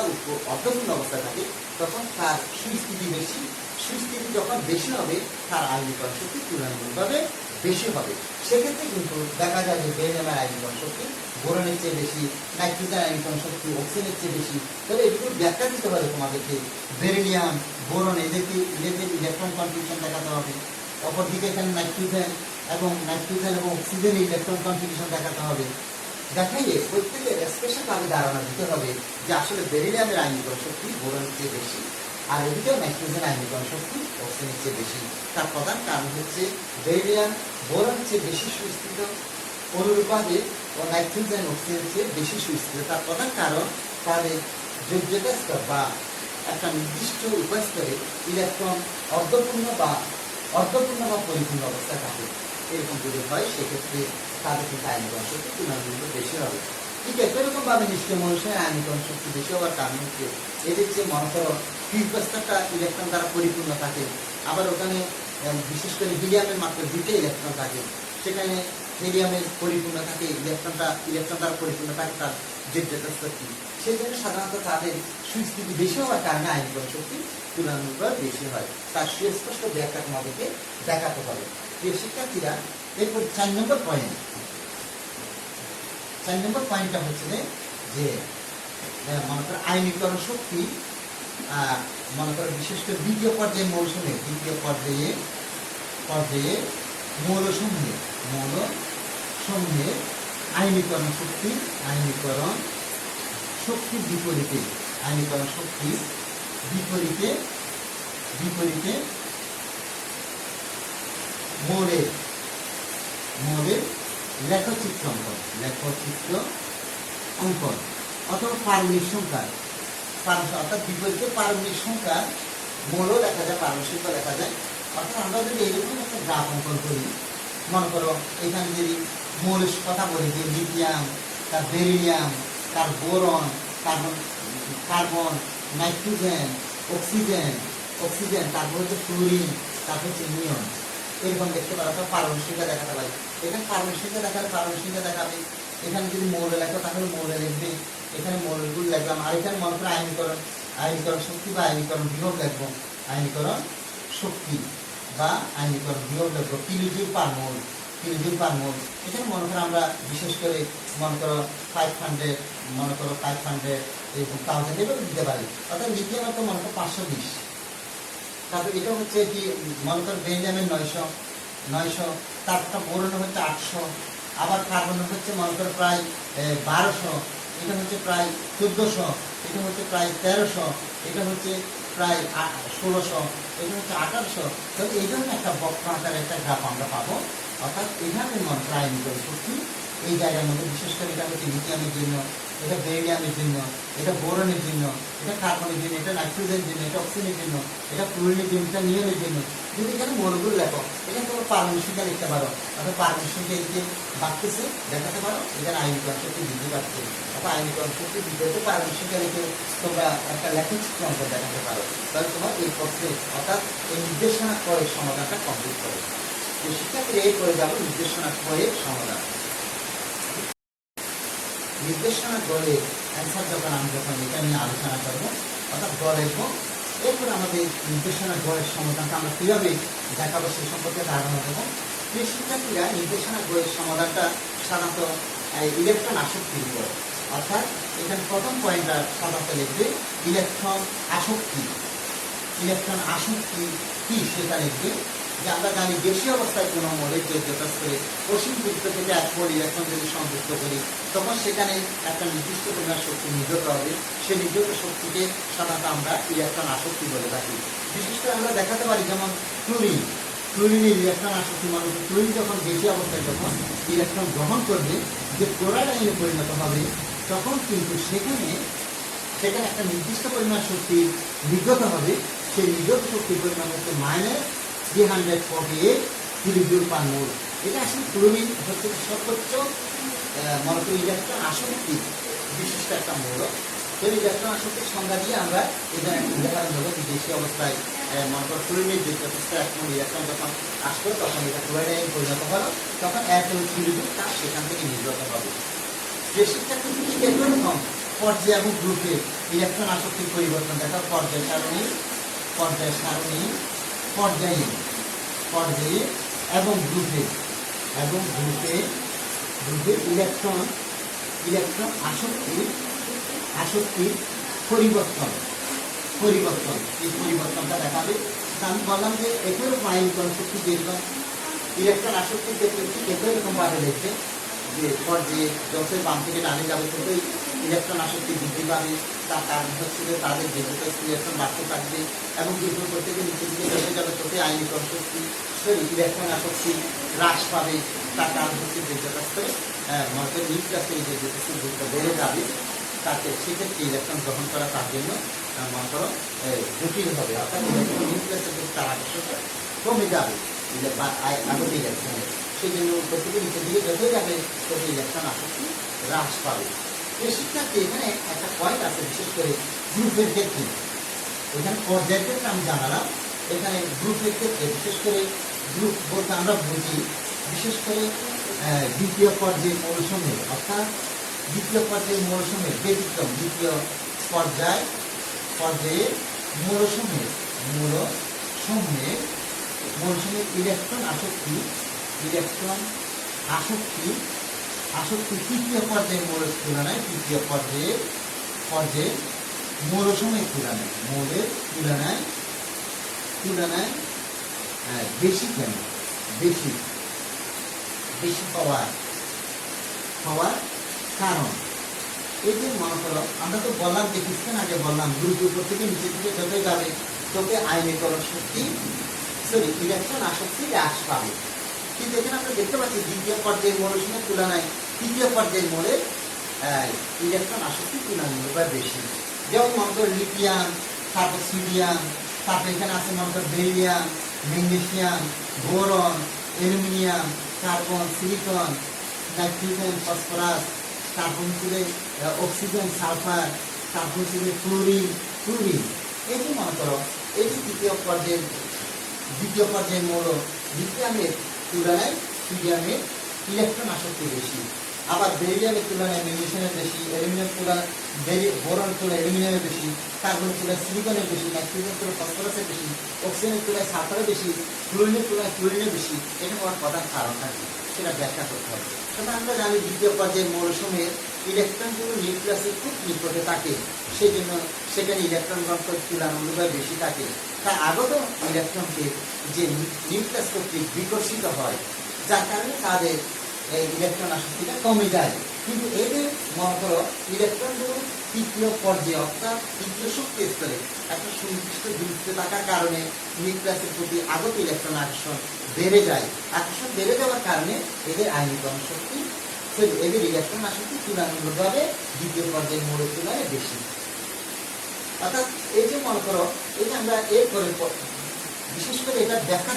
অর্ধপূর্ণ অবস্থা থাকে তখন তার সুস্থিতি বেশি। সুস্থিতি যখন বেশি হবে তার আয়নীকরণ শক্তি তুলনামূলকভাবে বেশি হবে। সেক্ষেত্রে কিন্তু দেখা যায় যে বেরিলিয়ামের আয়নীকরণ শক্তি বোরনের চেয়ে বেশি, নাইট্রোজেন আয়নীকরণ শক্তি অক্সিজেনের চেয়ে বেশি। তবে এটুকু ব্যাখ্যা দিতে হবে তোমাদেরকে, বেরিলিয়াম বোরন এদেরকে ইলেকট্রন কনফিগারেশন দেখাতে হবে, অপরদিকে এখানে নাইট্রোজেন এবং অক্সিজেনের ইলেকট্রন কনফিগারেশন দেখাতে হবে। দেখাইয়ে প্রত্যেকের স্পেশালভাবে ধারণা দিতে হবে যে আসলে বেরিলিয়ামের আয়নীকরণ শক্তি বোরনের চেয়ে বেশি, আর এদিকে নাইট্রোজেন আয়নীকরণ শক্তি অক্সিজেনের চেয়ে বেশি। তার প্রধান কারণ হচ্ছে বেরিলিয়াম বোরনের চেয়ে বেশি সুস্থিত, অনুরূপভাবে ও নাইট্রোজেন অক্সিজেনের চেয়ে বেশি সুস্থিত। তার প্রধান কারণ তাদের যোগ্যতা স্তর বা একটা নির্দিষ্ট উপস্তরে ইলেকট্রন অর্ধপূর্ণ বা পরিপূর্ণ অবস্থায় থাকে। এরকম যদি হয় সেক্ষেত্রে তাদের কিন্তু আয়নীকরণ শক্তি তুলনামূলক বেশি হবে। ঠিক একইরকম ভাবে নিষ্ক্রিয় মৌলের আয়নীকরণ শক্তি বেশি হওয়ার কারণ হচ্ছে এদের যে মনে করো উপস্তরটা ইলেকট্রন দ্বারা পরিপূর্ণ থাকে, আবার ওখানে বিশেষ করে হিলিয়ামের মাত্র 2টা ইলেকট্রন থাকে, সেখানে হিলিয়ামের পরিপূর্ণ থাকে ইলেকট্রন দ্বারা পরিপূর্ণ থাকে তার যোগ্যতা স্তরটি। সেই জন্য সাধারণত তাদের সুস্থিতি বেশি হওয়ার কারণে আয়নীকরণ শক্তি তুলনামূলকভাবে বেশি হয়। তার সুস্পষ্ট ব্যাখ্যা তোমাদেরকে দেখাতে হবে। প্রিয় শিক্ষার্থীরা, এরপর 4 নম্বর পয়েন্টটা হচ্ছে যে মনে করো আয়নীকরণ শক্তি মনে করো বিশেষ করে দ্বিতীয় পর্যায়ে মৌলসমূহে আয়নীকরণ শক্তির বিপরীতে মৌলের লেখচিত্র অঙ্কন অথবা পারমাণবিক সংখ্যা অর্থাৎ বিপরীতে পারমাণবিক সংখ্যা মৌলও লেখা যায়, পারমাণবিক সংখ্যা লেখা যায়। অর্থাৎ আমরা যদি এরকম একটা গ্রাফ অঙ্কন করি, মনে করো এখানে যদি মৌলের কথা বলি যে লিথিয়াম, তার বেরিলিয়াম, তার বোরন, কার্বন, নাইট্রোজেন, অক্সিজেন, তারপর হচ্ছে ফ্লোরিন, তারপর হচ্ছে নিয়ন, এরকম দেখতে পারো। অথবা পারমাণবিক সংখ্যা দেখাতে পারি। এখানে পারমাণবিক সংখ্যা দেখাবে। এখানে যদি মৌল লেখো তাহলে মৌল লিখবে, এখানে মৌলগুলো লিখলাম। আর এখানে মনে করো আয়নীকরণ শক্তি বা আয়নীকরণ বিভব লিখবো, আয়নীকরণ শক্তি বা আয়নীকরণ বিভব লিখবো কিলোজুল পার মোল। এখানে মনে করো আমরা বিশেষ করে মনে করো 500 এবং 1000 এভাবে দিতে পারি। অর্থাৎ লিথিয়ামের তো মনে করো 520, তারপর এটা হচ্ছে কি মনে করো বেরিলিয়ামের 900, তারপর বোরনের হচ্ছে 800, আবার কার্বনের হচ্ছে মনে করো প্রায় 1200, এটা হচ্ছে প্রায় 1400, এটা হচ্ছে প্রায় 1300, এটা হচ্ছে প্রায় 1600, এটা হচ্ছে 1800। তাহলে এই জন্য একটা বক্র আকারের একটা গ্রাফ আমরা পাবো। অর্থাৎ এখানে মনে করো আয়নীকরণ শক্তি এই জায়গার মধ্যে বিশেষ করে এটা হচ্ছে লিথিয়ামের জন্য, এটা বেরিলিয়ামের জন্য, এটা বোরনের জন্য, এটা কার্বনের জন্য, এটা নাইট্রোজেনের জন্য, এটা অক্সিজেনের জন্য, এটা ফ্লোরিনের জন্য, এটা নিয়নের জন্য। যদি এখানে মৌলগুলো লেখো, এখানে তোমার পারমাণবিক সংখ্যা লিখতে পারো, অর্থাৎ পারমাণবিক সংখ্যা এদিকে বাড়তেছে দেখাতে পারো, এখানে আয়নীকরণ শক্তি বৃদ্ধি পাচ্ছে। অর্থাৎ আয়নীকরণ শক্তি বৃদ্ধি পারমাণবিক সংখ্যা লিখে তোমরা একটা লেখচিত্র অঙ্ক দেখাতে পারো। তাহলে তোমার এই পক্ষে অর্থাৎ এই নির্দেশনা প্রয়োগ সমাধানটা কমপ্লিট করো। তো শিক্ষার্থীরা এই করে যাবো নির্দেশনা প্রয়োগ সমাধান। নির্দেশনা গড়ের অ্যান্সার যখন এটা নিয়ে আলোচনা করবো, অর্থাৎ গড় লিখবো, এরপর আমাদের নির্দেশনা গড়ের সমাধানটা আমরা কীভাবে দেখাবো সে সম্পর্কে ধারণা দেবো। প্রিয় শিক্ষার্থীরা, নির্দেশনা গড়ের সমাধানটা সাধারণত ইলেকট্রন আসক্তির উপর, অর্থাৎ এখানে প্রথম পয়েন্টটা সাধারণত লিখবে ইলেকট্রন আসক্তি কি সেটা লিখবে। যে আমরা জানি বেশি অবস্থায় কোনো মৌলের যোগ্যতা স্তরে অসীম গুরুত্ব থেকে 1 মোল ইলেকট্রন যদি সংযুক্ত করি তখন সেখানে একটা নির্দিষ্ট পরিমাণ শক্তি নির্গত হবে। সেই নির্গত শক্তিকে সাধারণত আমরা ইলেকট্রন আসক্তি বলে থাকি। বিশেষ করে আমরা দেখাতে পারি যেমন ক্লোরিনের ইলেকট্রন আসক্তি, মানে ক্লোরিন যখন বেশি অবস্থায় যখন ইলেকট্রন গ্রহণ করবে যে ক্লোরাইড আয়নে পরিণত হবে তখন কিন্তু সেখানে একটা নির্দিষ্ট পরিমাণ শক্তি নির্গত হবে। সেই নির্গত শক্তির পরিমাণ হচ্ছে -348 কিলোজুল পার মোল। এটা আসলে ক্লোরিন হচ্ছে সর্বোচ্চ মনে করি ইলেকট্রন আসক্তি বিশিষ্ট একটা মৌল। সেই ইলেকট্রন আসক্তির সংজ্ঞা দিয়ে আমরা এটা উদাহরণ দেবো বিদেশি অবস্থায় মনে করো ক্লোরিনের যে যথেষ্ট একমন ইলেকট্রন যখন আসলো তখন এটা ক্লোরাইডে পরিণত হলো, তখন এক বিদ্যুৎ তাপ সেখান থেকে নির্গত হবে। যে শিক্ষার্থী ঠিক এরকম পর্যায় এবং গ্রুপে ইলেকট্রন আসক্তির পরিবর্তন দেখা পর্যায় সারণী পর্যায়ে এবং গ্রুপে ইলেকট্রন আসক্তির পরিবর্তন এই পরিবর্তনটা দেখাবে। আমি বললাম যে একই রকম আয়নীকরণ শক্তি দেখবেন ইলেকট্রন আসক্তির ক্ষেত্রে ঠিক একই রকম ভাবে দেখবে যে পর্যায়ে যতই বাম থেকে ডানে যাবে ততই ইলেকট্রন আসক্তি বৃদ্ধি পাবে। তার কারণ হচ্ছে যে তাদের যেগুলো ইলেকট্রন বাড়তে থাকবে এবং যেগুলো প্রত্যেকে নিচে দিকে চলে যাবে ততই আয়নীকরণ শক্তি ইলেকট্রন আসক্তি হ্রাস পাবে। তার কারণ হচ্ছে যে যথাস্তরে মনে নিউক্লিয়াসের যে গুরুত্ব বেড়ে যাবে তাতে সেক্ষেত্রে ইলেকট্রন গ্রহণ করা তার জন্য মনে করো জটিল হবে, অর্থাৎ নিউক্লিয়াসের যে তার আকর্ষণটা কমে যাবে আগত ইলেকট্রনের। সেই জন্য প্রত্যেকে নিচের দিকে যতই যাবে তত ইলেকট্রন আসক্তি হ্রাস পাবে। এই শিক্ষার্থী এখানে একটা পয়েন্ট আছে, বিশেষ করে গ্রুপের ক্ষেত্রে এখানে পর্যায়ের ক্ষেত্রে আমি জানালাম। এখানে গ্রুপের ক্ষেত্রে বিশেষ করে গ্রুপ বলতে আমরা বুঝি বিশেষ করে দ্বিতীয় পর্যায়ে মৌলসমূহের, অর্থাৎ দ্বিতীয় পর্যায়ে মৌলসমূহের ব্যতিক্রম দ্বিতীয় পর্যায়ে মৌলসমূহের ইলেকট্রন আসক্তি তৃতীয় পর্যায়ের মৌলের তুলনায় মৌলসমূহের তুলনায় বেশি কেন বেশি পাওয়ার কারণ এই যে মনে করো আমরা তো বললাম যে কিছুক্ষণ আগে বললাম গ্রুপের উপর থেকে নিচের দিকে যতই যাবে ততই আয়নীকরণ শক্তি ইলেকট্রন আসক্তি হ্রাস পাবে। কিন্তু এখানে আমরা দেখতে পাচ্ছি দ্বিতীয় পর্যায়ের মৌলসমূহের তুলনায় তৃতীয় পর্যায়ের মৌলের ইলেকট্রন আসক্তি তুলনামূলকভাবে বেশি। যেমন মনে করো লিথিয়াম, তারপর সোডিয়াম, তারপর এখানে আছে মনে করো beryllium, magnesium, boron, aluminium, carbon, silicon, nitrogen, phosphorus, তারপর হচ্ছে অক্সিজেন, সালফার, তারপর হচ্ছে ক্লোরিন। এই যে মনে করো এই যে দ্বিতীয় পর্যায়ের মৌল লিথিয়ামের তুলনায় সোডিয়ামের ইলেকট্রন আসক্তি বেশি, আবার বেরিলিয়ামের তুলনায় ম্যাগনেসিয়ামের বেশি, অ্যালুমিনিয়াম তুলনায় বোরন তুলনায় অ্যালুমিনিয়ামের বেশি, কার্বনের তুলনায় সিলিকনের বেশি, নাইট্রোজেনের তুলনায় ফসফরাসের বেশি, অক্সিজেনের তুলনায় সালফারের বেশি, ক্লোরিনের তুলনায় ক্লোরিনের বেশি। এটা হওয়ার প্রধান কারণটা কি সেটা ব্যাখ্যা করতে হবে। তবে আমরা জানি দ্বিতীয় পর্যায়ের মৌলসমূহের ইলেকট্রনগুলো নিউক্লিয়াসের খুব নিকটে থাকে, সেই জন্য সেখানে ইলেকট্রন ঘনত্ব তুলনামূলকভাবে বেশি থাকে। তাই আগত ইলেকট্রনকে যে নিউক্লিয়াস কর্তৃক বিকর্ষিত হয়, যার কারণে তাদের ইলেকট্রন আসক্তিটা কমে যায়। কিন্তু এদের মনে করো ইলেকট্রনগুলো তৃতীয় পর্যায়ে অর্থাৎ তৃতীয় শক্তি স্তরে একটা সুনির্দিষ্ট দূরত্বে থাকার কারণে নিউক্লিয়াসের প্রতি আগত ইলেকট্রন আকর্ষণ বেড়ে যায়। আকর্ষণ বেড়ে যাওয়ার কারণে এদের আয়নীকরণ শক্তি এদের ইলেকট্রন আসক্তি তুলনামূলকভাবে দ্বিতীয় পর্যায়ের মৌলের তুলনায় বেশি। অর্থাৎ এই যে মনে করো এই যে আমরা এরপরে বিশেষ করে এটা দেখা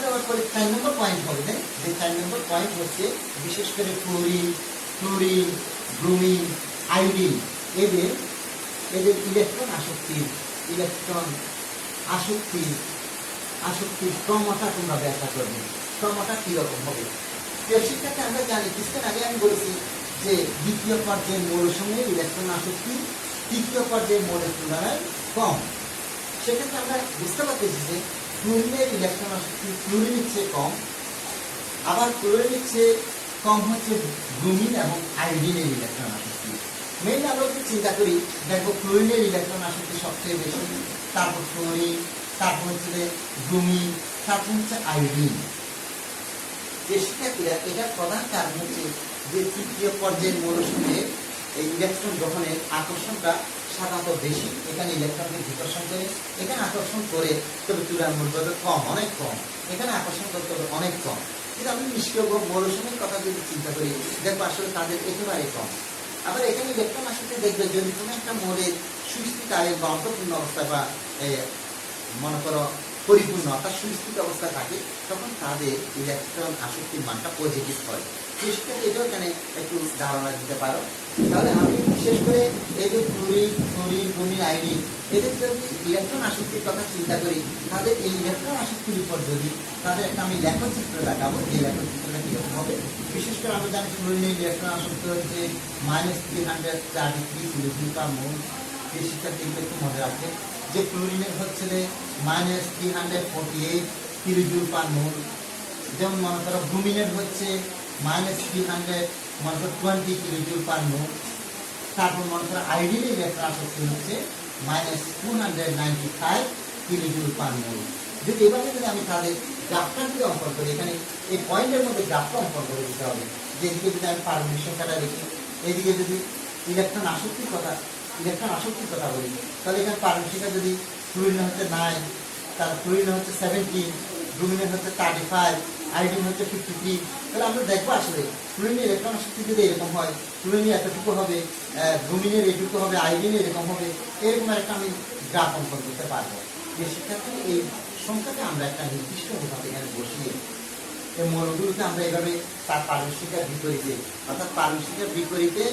দেওয়ার পরে 4 নম্বর পয়েন্ট হবে, যে 4 নম্বর পয়েন্ট হচ্ছে বিশেষ করে ক্লোরিন, ব্রোমিন, আয়োডিন এদের ইলেকট্রন আসক্তির ক্রমটা তোমরা ব্যাখ্যা করবে। ক্রমটা কিরকম হবে? প্রিয় শিক্ষার্থী, আমরা জানি কিছুক্ষণ আগে আমি বলেছি যে দ্বিতীয় পর্যায়ের মৌলসমূহের ইলেকট্রন আসক্তি তৃতীয় পর্যায়ের মৌলের তুলনায় কম। সেক্ষেত্রে আমরা বুঝতে পারতেছি যে ক্লোরিনের ইলেকট্রন আসক্তি ক্লোরিনের চেয়ে কম, আবার ক্লোরিনের চেয়ে কম হচ্ছে ব্রোমিন এবং আয়োডিনের ইলেকট্রন আসক্তি। মেইনলি আমরা যদি চিন্তা করি দেখো ক্লোরিনের ইলেকট্রন আসক্তি সবচেয়ে বেশি, তারপর ক্লোরিন, তারপর হচ্ছে ব্রোমিন, তারপর হচ্ছে আয়োডিন। যে শিক্ষার্থীরা এটার প্রধান কারণ হচ্ছে যে তৃতীয় পর্যায়ের মৌলসমূহের এই ইলেকট্রন গ্রহণের আকর্ষণটা সাধারণত বেশি, এখানে ইলেকট্রনকে বিকর্ষণ করে, এখানে আকর্ষণ করে তবে তুলনামূলকভাবে কম, অনেক কম, এখানে আকর্ষণ করতে হবে অনেক কম। কিন্তু আমি নিষ্ক্রিয় মৌলসমূহের কথা যদি চিন্তা করি দেখবো আসলে তাদের একেবারে কম। আবার এখানে ইলেকট্রন আসলে দেখবে যদি কোনো একটা মৌলের সুস্থিত আয়ের বা অন্তঃপূর্ণ অবস্থায় বা মনে করো পরিপূর্ণ অর্থাৎ সুস্থিত অবস্থা থাকে তখন তাদের ইলেকট্রন আসক্তির মানটা পজিটিভ হয়। এটাও এখানে একটু ধারণা দিতে পারো। তাহলে আমি বিশেষ করে এই যে ক্লোরিন ফ্লোরিন ব্রোমিন আয়োডিন, এদের যদি ইলেকট্রন আসক্তির কথা চিন্তা করি, তাদের এই ইলেকট্রন আসক্তির উপর যদি তাদের একটা আমি লেখচিত্র দেখাবো, যে লেখচিত্রটা কিরকম হবে। বিশেষ করে আমরা জানি ক্লোরিনের ইলেকট্রন আসক্তি হচ্ছে -333 কিলোজুল পার মোল। এই শিক্ষার্থী একটু মনে রাখবে যে ক্লোরিনের হচ্ছে -348 কিলোজুল পার মোল। যেমন মনে করো ব্রোমিনের হচ্ছে -320 কিলোজুল পার মোল। তারপর মনে করো আয়োডিনের ইলেকট্রন আসক্তি হচ্ছে -295 কিলোজুল পার মোল। যদি এভাবে যদি আমি তাদের গ্রাফটা যদি অঙ্কন করি, এখানে এই পয়েন্টের মধ্যে গ্রাফটা অঙ্কন করে দিতে হবে। যেদিকে যদি আমি পারমাণবিক সংখ্যাটা দেখি, এদিকে যদি ইলেকট্রন আসক্তির কথা বলি, তাহলে এখানে পারমাণবিক সংখ্যা যদি ফ্লুরিন হচ্ছে 9, তার ফ্লুরিন হচ্ছে 17, ব্রোমিনের হচ্ছে 35, আয়োডিন হচ্ছে 53, তাহলে আমরা দেখবো আসলে ফ্লুরিনের ইলেকট্রন আসক্তি যদি এরকম হয়, ফ্লুরিনের এতটুকু হবে, ব্রোমিনের এটুকু হবে, আয়োডিনের এরকম হবে, এরকম একটা আমি গ্রাফ অঙ্কন করতে পারবো। যে শিক্ষার্থী এই সংখ্যাকে আমরা একটা নির্দিষ্ট অনুপাতে এখানে বসিয়ে এই মৌলগুলোকে আমরা এভাবে তার পারস্পরিকের বিপরীতে, অর্থাৎ পারস্পরিকের বিপরীতে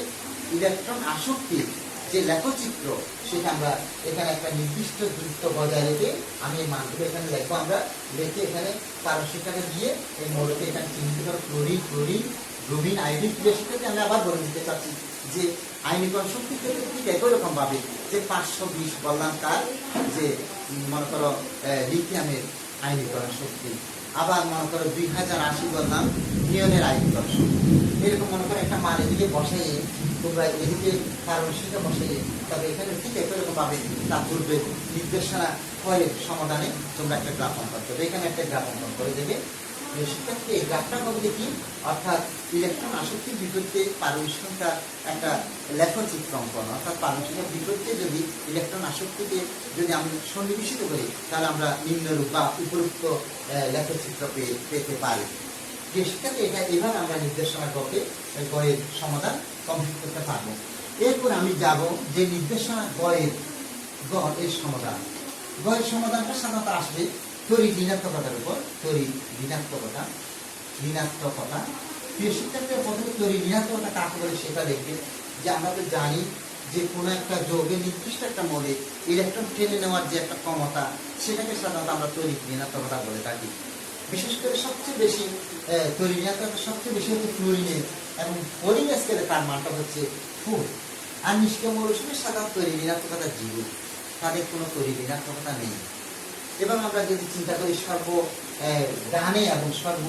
ইলেকট্রন আসক্তির যে লেখচিত্র, সেটা আমরা এখানে একটা নির্দিষ্ট দূরত্ব বজায় রেখে আমি এই মানগুলো এখানে লিখবো। আমরা লিখে এখানে পারস্পরিকটাকে দিয়ে এই মৌলকে এখানে চিহ্নিত করে ক্লোরিন ফ্লোরিন ব্রোমিন আয়োডিন। শিক্ষার্থী আমি আবার বলে দিতে চাচ্ছি যে আয়নীকরণ শক্তির ক্ষেত্রে ঠিক একই রকম ভাবে যে 520 বললাম তার যে মনে করো লিথিয়ামের আয়নীকরণ শক্তি, আবার মনে করো 2080 বললাম নিয়নের আয়নীকরণ শক্তি। এরকম মনে করো একটা মান এদিকে বসাইয়ে তোমরা এদিকে পারস্পরিকটা বসাইয়ে, তবে এখানে ঠিক একই রকম ভাবে তা পূর্বে নির্দেশনা করে সমাধানে তোমরা একটা গ্রাফ অঙ্কন করবে। এখানে একটা গ্রাফ অঙ্কন করে দেবে। শিক্ষার্থী এই গ্রাফটা হবে কি, অর্থাৎ ইলেকট্রন আসক্তির বিপরীতে পারমাণবিক সংখ্যার একটা লেখচিত্র অঙ্কন, অর্থাৎ পারমাণবিক সংখ্যার বিপরীতে যদি ইলেকট্রন আসক্তিকে যদি আমি সন্নিবেশিত করি, তাহলে আমরা নিম্নরূপ বা উপরোক্ত লেখচিত্র পেতে পারি। যে শিক্ষার্থী এটা এভাবে আমরা নির্দেশনা করতে গড়ের সমাধান কমপ্লিট করতে পারবো। এরপর আমি যাব যে নির্দেশনা গড়ের সমাধানটা সাধারণত আসবে তড়িৎ ঋণাত্মকতার উপর। তড়িৎ ঋণাত্মকতা প্রিয় শিক্ষার্থীরা প্রথমে তড়িৎ ঋণাত্মকতা কাকে বলে সেটা দেখবে। যে আমরা তো জানি যে কোনো একটা যৌগের নির্দিষ্ট একটা মোলে ইলেকট্রন টেনে নেওয়ার যে একটা ক্ষমতা, সেটাকে সাধারণত আমরা তড়িৎ ঋণাত্মকতা বলে থাকি। বিশেষ করে সবচেয়ে বেশি তড়িৎ ঋণাত্মকতা সবচেয়ে বেশি হচ্ছে ফ্লুরিনের, এবং ফ্লোরিন স্কেলে তার মানটা হচ্ছে 4। আর নিষ্ক্রিয় মৌলসমূহে সাধারণত তড়িৎ ঋণাত্মকতা 0, তাদের কোনো তড়িৎ ঋণাত্মকতা নেই। এবং আমরা যদি চিন্তা করি সর্ব ডানে এবং সর্ব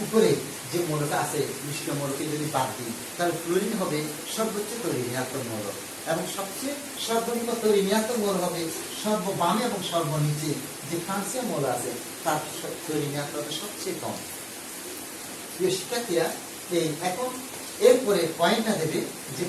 উপরে যে মৌলটা আছে নিষ্ক্রিয় মৌলকে যদি বাদ দিই, তাহলে ফ্লোরিন হবে সর্বোচ্চ তড়িৎ ঋণাত্মক মৌল, এবং সবচেয়ে সর্বনিম্ন তড়িৎ ঋণাত্মক মৌল হবে সর্ববামে এবং সর্বনিচে যে ফ্রান্সীয় মৌল আছে তার তড়িৎ ঋণাত্মকতা সবচেয়ে কম। প্রিয় শিক্ষার্থীরা এখন এরপরে পয়েন্টটা দেবে যে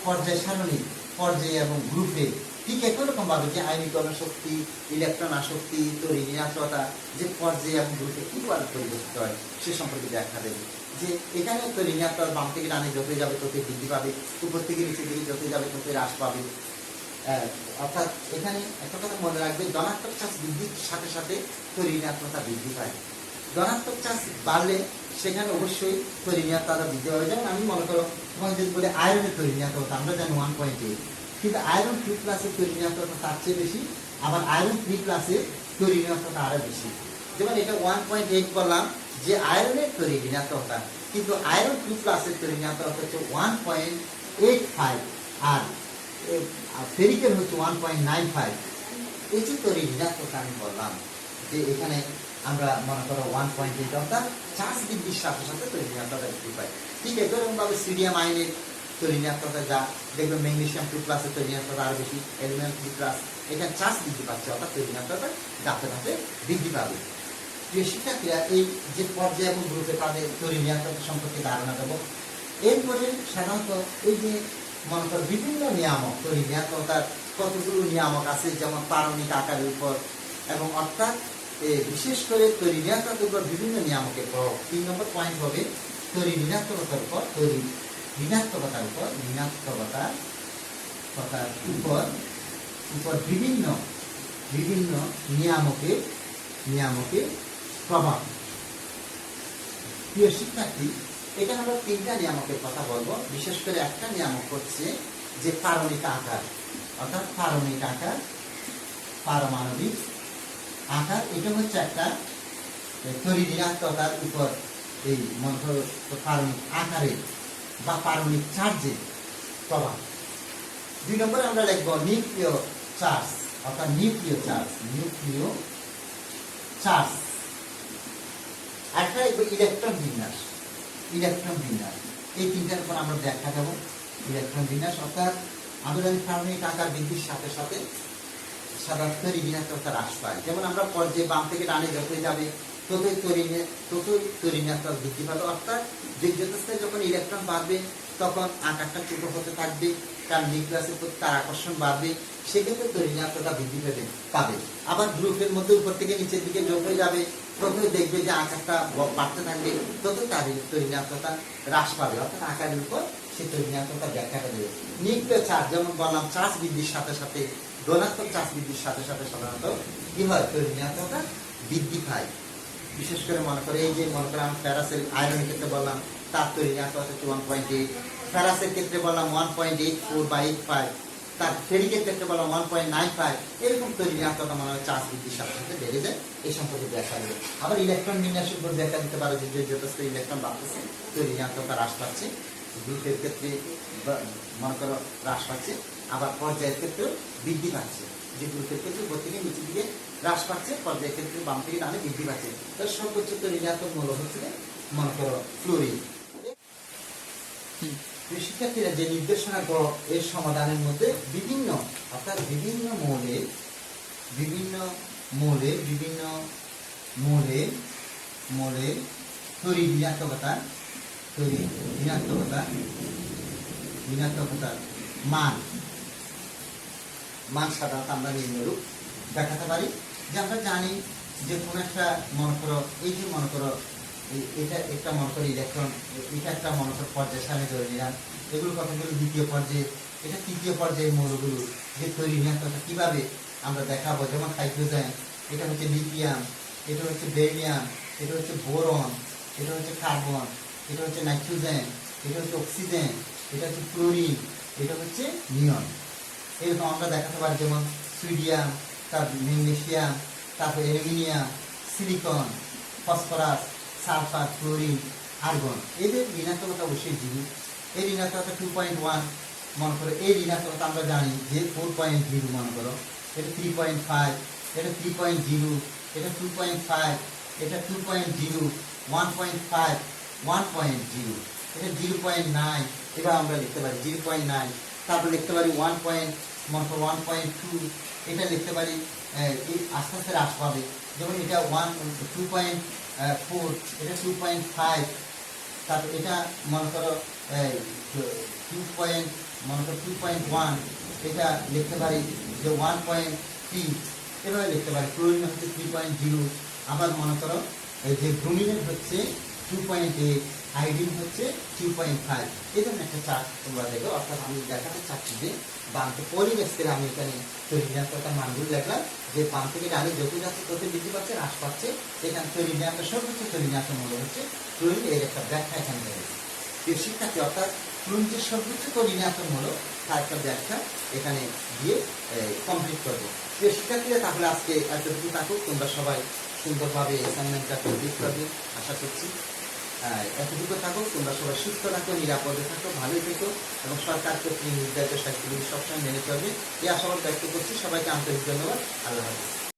পর্যায় সারণী, পর্যায়ে এবং গ্রুপে ঠিক একই রকম ভাবে যে আয়নীকরণ শক্তি, ইলেকট্রন আসক্তি, তড়িৎ ঋণাত্মকতা যে পর্যায়ে এবং গ্রুপে কি পরিবর্তিত হয় সে সম্পর্কে ব্যাখ্যা দেবে। যে এখানে তড়িৎ ঋণাত্মকতা বাম থেকে ডানে যতই যাবে ততই বৃদ্ধি পাবে, উপর থেকে নিচের দিকে যতই যাবে ততই হ্রাস পাবে। অর্থাৎ এখানে একটা কথা মনে রাখবে, ধনাত্মক চার্জ বৃদ্ধির সাথে সাথে তড়িৎ ঋণাত্মকতা বৃদ্ধি পায়। ধনাত্মক চার্জ বাড়লে সেখানে অবশ্যই তড়িৎ ঋণাত্মকতা বৃদ্ধি পাবে। যেমন আমি মনে করো তোমাকে যদি বলে আয়রনের তড়িৎ ঋণাত্মকতা, আমরা জানি 1.8, কিন্তু আয়রন 3+ তড়িৎ ঋণাত্মকতা তার চেয়ে বেশি, আবার আয়রন 3+ তড়িৎ ঋণাত্মকতা আরো বেশি। যেমন এটা 1.8 বললাম যে আয়রনের তড়িৎ ঋণাত্মকতা, কিন্তু আয়রন 2+ তড়িৎ ঋণাত্মকতা হচ্ছে 1.85, আর ফেরিকের হচ্ছে 1.95। এই যে তড়িৎ ঋণাত্মকতা আমি বললাম যে এখানে আমরা মনে করো 1.8, অর্থাৎ চার্জ বৃদ্ধির সাথে সাথে তড়িৎ ঋণাত্মকতা বৃদ্ধি পায়। ঠিক এরকম ভাবে সোডিয়াম আয়নের তড়িৎ ঋণাত্মকতা যা দেখবে, ম্যাগনেসিয়াম 2+ তড়িৎ ঋণাত্মকতা আরো বেশি, অ্যালুমিনিয়াম 3+, এখানে চার্জ বৃদ্ধি পাচ্ছে, অর্থাৎ তড়িৎ ঋণাত্মকতা ধাপে ধাপে বৃদ্ধি পাবে। প্রিয় শিক্ষার্থীরা এই যে পর্যায় এবং গ্রুপে তাদের তড়িৎ ঋণাত্মকতা সম্পর্কে ধারণা দেবো। এরপরে সাধারণত এই যে মনে করো বিভিন্ন নিয়ামক, তড়িৎ ঋণাত্মকতার কতগুলো নিয়ামক আছে, যেমন পারমাণবিক আকারের উপর, এবং অর্থাৎ বিশেষ করে তড়িৎ ঋণাত্মকতার উপর বিভিন্ন নিয়ামকের প্রভাব। 3 নম্বর পয়েন্ট হবে তড়িৎ ঋণাত্মকতার উপর বিভিন্ন নিয়ামকের প্রভাব। প্রিয় শিক্ষার্থী, এখানে আমরা তিনটা নিয়ামকের কথা বলবো। বিশেষ করে একটা নিয়ামক হচ্ছে যে পারমাণবিক আকার, অর্থাৎ পারমাণবিক আকার, পারমাণবিক আকার। এটা হচ্ছে একটা তড়িৎ ঋণাত্মকতার উপর এই মন্ত্র পারমাণবিক আকারে বা পারমাণবিক চার্জে প্রভাব। 2 নম্বরে আমরা লিখবো নিউক্লিয় চার্জ, অর্থাৎ নিউক্লিয় চার্জ, নিউক্লিয় চার্জ। একটা ইলেকট্রন বিন্যাস, ইলেকট্রন বিন্যাস। এই তিনটার উপর আমরা ব্যাখ্যা দেব। ইলেকট্রন বিন্যাস অর্থাৎ আমরা জানি পারমাণবিক আকার বৃদ্ধির সাথে সাথে সাধারণত ঋণাত্মকতা হ্রাস পায়। যেমন আমরা পর্যায়ে বাম থেকে ডানে যতই যাবে ততই ঋণাত্মক বৃদ্ধি পাবে। অর্থাৎ যুদ্ধস্থানে যখন ইলেকট্রন বাড়বে তখন আকারটা ছোট হতে থাকবে, তার নিউক্লিয়াসের প্রতি তার আকর্ষণ বাড়বে, সেক্ষেত্রে ঋণাত্মকতা বৃদ্ধি পাবে। আবার গ্রুপের মধ্যে উপর থেকে নিচের দিকে যোগ হয়ে যাবে, ততই দেখবে যে আকারটা বাড়তে থাকবে, ততই তার ঋণাত্মকতা হ্রাস পাবে। অর্থাৎ আকারের উপর সে ঋণাত্মকতা ব্যাখ্যাটা দেবে। নিউক্লিয় চার্জ যেমন বললাম, চার্জ বৃদ্ধির সাথে সাথে ধনাত্মক চার্জ বৃদ্ধির সাথে সাথে সাধারণত কি হয়, ঋণাত্মকতা বৃদ্ধি পায়। বিশেষ করে মনে করে এই যে মনে করে আমি ফেরাসের আয়রনের ক্ষেত্রে বললাম তার ঋণাত্মকতা হচ্ছে 1.8, ফেরাসের ক্ষেত্রে বললাম 1.84 বা 85, তার ফেরিকের ক্ষেত্রে বললাম 1.95। এরকম ঋণাত্মকতা মনে হয় চার্জ বৃদ্ধির সাথে সাথে বেড়ে যায়। এই সম্পর্কে ব্যাখ্যা দেবে। আবার ইলেকট্রন বিন্যাসের উপর ব্যাখ্যা দিতে পারে যে যথেষ্ট ইলেকট্রন বাড়তেছে ঋণাত্মকতা হ্রাস পাচ্ছে। গ্রুপের ক্ষেত্রে মনে করো হ্রাস পাচ্ছে, আবার পর্যায়ের ক্ষেত্রেও বৃদ্ধি পাচ্ছে। যে গ্রুপের ক্ষেত্রে উপর থেকে নিচের দিকে হ্রাস পাচ্ছে, পর্যায়ের ক্ষেত্রে বাম থেকে ডানে বৃদ্ধি পাচ্ছে। তার সর্বোচ্চ ঋণাত্মক মূল্য হচ্ছে মনে করো ফ্লোরিন। শিক্ষার্থীরা যে নির্দেশনা এর সমাধানের মধ্যে বিভিন্ন অর্থাৎ বিভিন্ন মৌলের তড়িৎ ঋণাত্মকতার মান সাধারণত আমরা নিম্নরূপ দেখাতে পারি। যে আমরা জানি যে কোন একটা মনে করো এই যে মনে করো এটা একটা মনে করো ইলেকট্রন, এটা একটা মনে করো পর্যায়ের সামনে ধরে নিলাম, এগুলো কতগুলো দ্বিতীয় পর্যায়ে, এটা তৃতীয় পর্যায়ের মৌলগুলো যে তৈরি ঋণাত্মকতা কিভাবে আমরা দেখাবো। যেমন হাইড্রোজেন, এটা হচ্ছে লিথিয়াম, এটা হচ্ছে বেরিলিয়াম, এটা হচ্ছে বোরন, এটা হচ্ছে কার্বন, এটা হচ্ছে নাইট্রোজেন, এটা হচ্ছে অক্সিজেন, এটা হচ্ছে ক্লোরিন, এটা হচ্ছে নিয়ন। এরকম আমরা দেখাতে পারি। যেমন সোডিয়াম, তারপর ম্যাগনেসিয়াম, তারপর aluminium, silicon, phosphorus, sulphur, chlorine, argon. এদের ঋণাত্মকতা অবশ্যই জিরো। এই ঋণাত্মকতা 2.1 মনে করো। এই ঋণাত্মকতা আমরা জানি যে 4.0 মনে করো, এটা 3.5, এটা 3.0, এটা 2.5, এটা 2.0, 1.5, 1.0, এটা 0.9। এবার আমরা লিখতে পারি 0.9। তারপর লিখতে পারি 1.2, এটা লিখতে পারি আস্তে আস্তে হ্রাস পাবে। যেমন এটা 2.4, এটা 2.5, তারপর এটা মনে করো 2.1, এটা লিখতে পারি যে 1.3, এভাবে লিখতে পারি। ক্লোরিন হচ্ছে 3.0, আবার মনে করো যে ব্রোমিনের হচ্ছে 2.8, আয়োডিন হচ্ছে 2.5। এই জন্য একটা চার্ট তোমরা দেখো। অর্থাৎ আমি দেখাতে চাচ্ছি যে বাম থেকে পরিবেশ থেকে আমি এখানে ঋণাত্মকতার মানগুলো দেখলাম যে বাম থেকে ডানে যত যাচ্ছে তত বৃদ্ধি পাচ্ছে, হ্রাস পাচ্ছে। এখানে ঋণাত্মক সর্বোচ্চ ঋণাত্মক মূল্য হচ্ছে ক্লোরিন। এর একটা ব্যাখ্যা এখানে রয়েছে। শিক্ষার্থী অর্থাৎ ক্লোরিন যে সর্বোচ্চ ঋণাত্মক মূল্য তার একটা ব্যাখ্যা এখানে দিয়ে কমপ্লিট করবো। শিক্ষার্থীরা তাহলে আজকে এতটুকু থাকুক। তোমরা সবাই সুন্দরভাবে অ্যাসাইনমেন্টটা কমপ্লিট করবে আশা করছি। এতটুকু থাকুক। তোমরা সবাই সুস্থ থাকো, নিরাপদে থাকো, ভালোই থেকো এবং সরকার কর্তৃক নির্ধারিত স্বাস্থ্যবিধি সবসময় মেনে চলবে এই আশাবাদ ব্যক্ত করছি। সবাইকে আন্তরিক ধন্যবাদ। আল্লাহ হাফেজ।